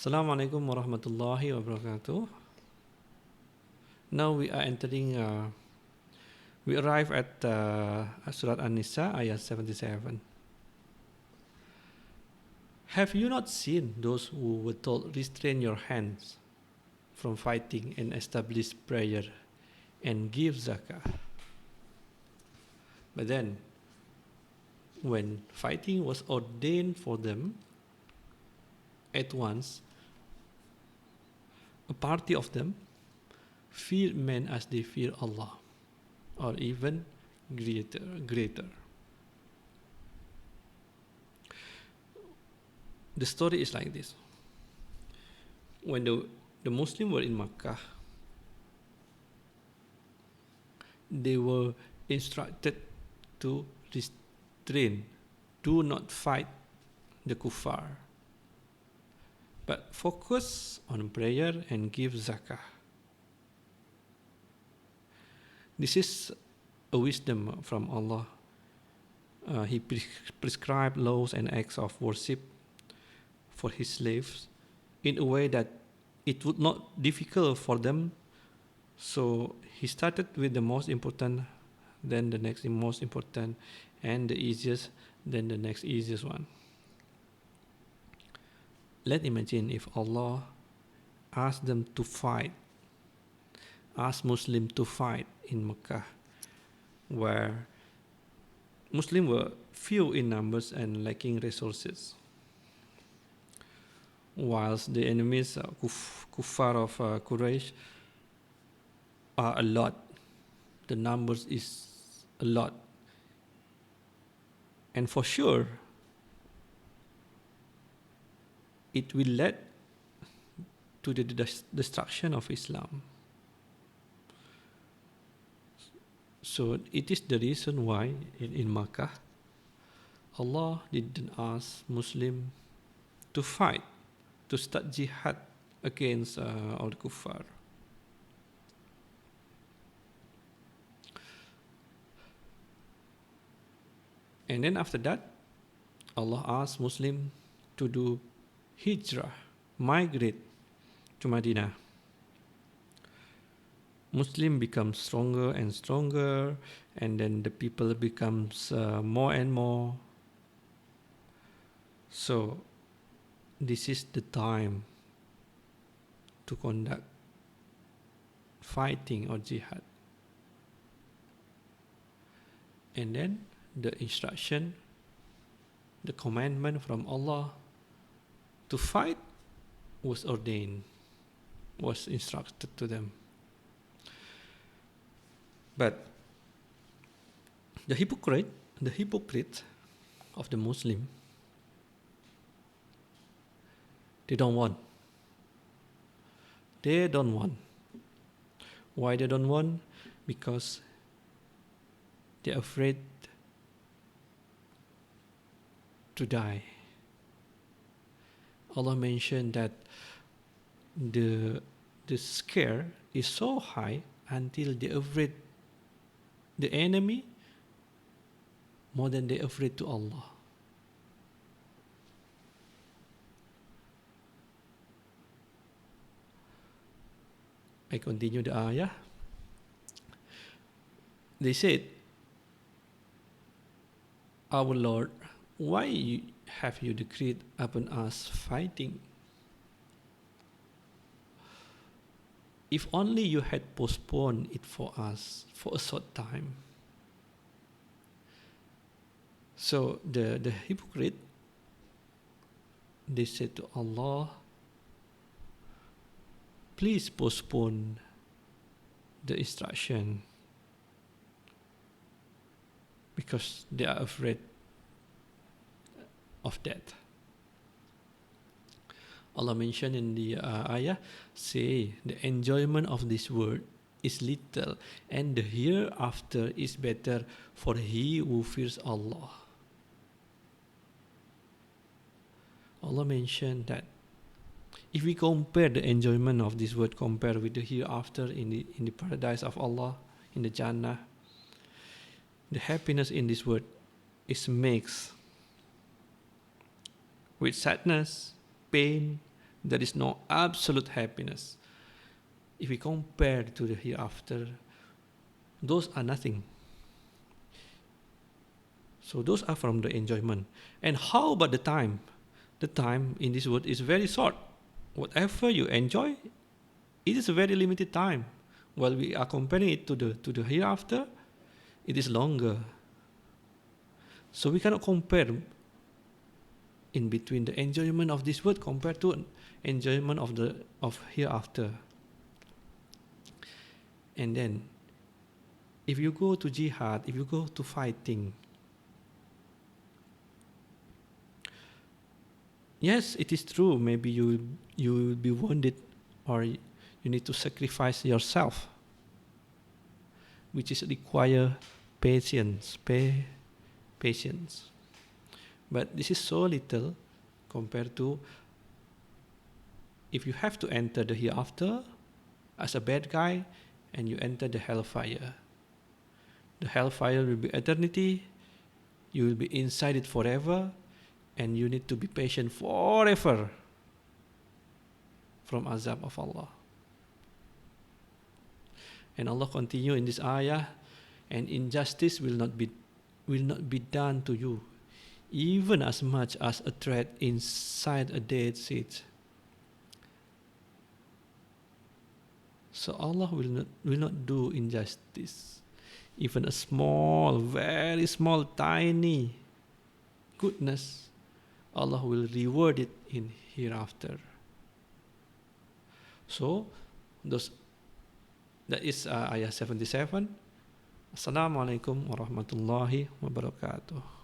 Assalamualaikum warahmatullahi wabarakatuh. Now we arrive at Surat An Nisa, ayat 77. Have you not seen those who were told, restrain your hands from fighting and establish prayer and give zakah? But then, when fighting was ordained for them, at once, a party of them feared men as they fear Allah, or even greater. The story is like this. When the Muslims were in Makkah, they were instructed to restrain, do not fight the kuffar, but focus on prayer and give zakah. This is a wisdom from Allah. He prescribed laws and acts of worship for His slaves in a way that it would not difficult for them. So He started with the most important, then the next most important, and the easiest, then the next easiest one. Let's imagine if Allah asked them to fight, asked Muslims to fight in Mecca, where Muslims were few in numbers and lacking resources, whilst the enemies, kuffar of Quraysh, are a lot. The numbers is a lot. And for sure, it will lead to the destruction of Islam. So it is the reason why in Makkah, Allah didn't ask Muslim to fight, to start jihad against all kuffar. And then after that, Allah asked Muslim to do hijrah, migrate to Medina. Muslim becomes stronger and stronger, and then the people becomes more and more. So this is the time to conduct fighting or jihad. And then the instruction, the commandment from Allah to fight was ordained, was instructed to them. But the hypocrite of the Muslim, they don't want. Why they don't want? Because they're afraid to die. Allah mentioned that the scare is so high until they afraid the enemy more than they afraid to Allah. I continue the ayah. They said, our Lord, why have you decreed upon us fighting? If only you had postponed it for us for a short time. So the hypocrite, they said to Allah, please postpone the instruction, because they are afraid of that. Allah mentioned in the ayah, say, the enjoyment of this world is little, and the hereafter is better for he who fears Allah. Allah mentioned that if we compare the enjoyment of this world compared with the hereafter in the paradise of Allah, in the Jannah, the happiness in this world is mixed with sadness, pain, There is no absolute happiness. If we compare to the hereafter, those are nothing. So those are from the enjoyment. And how about the time? The time in this world is very short. Whatever you enjoy, it is a very limited time. While we are comparing it to the hereafter, it is longer. So we cannot compare in between the enjoyment of this world compared to enjoyment of hereafter. And then, if you go to jihad, if you go to fighting, yes, it is true. Maybe you will be wounded, or you need to sacrifice yourself, which is require patience. Patience. But this is so little compared to if you have to enter the hereafter as a bad guy and you enter the hellfire. The hellfire will be eternity. You will be inside it forever, and you need to be patient forever from azab of Allah. And Allah continue in this ayah, and injustice will not be done to you, even as much as a thread inside a dead seed. So Allah will not do injustice. Even a small, very small, tiny goodness, Allah will reward it in hereafter. So, that is ayah 77. Assalamualaikum warahmatullahi wabarakatuh.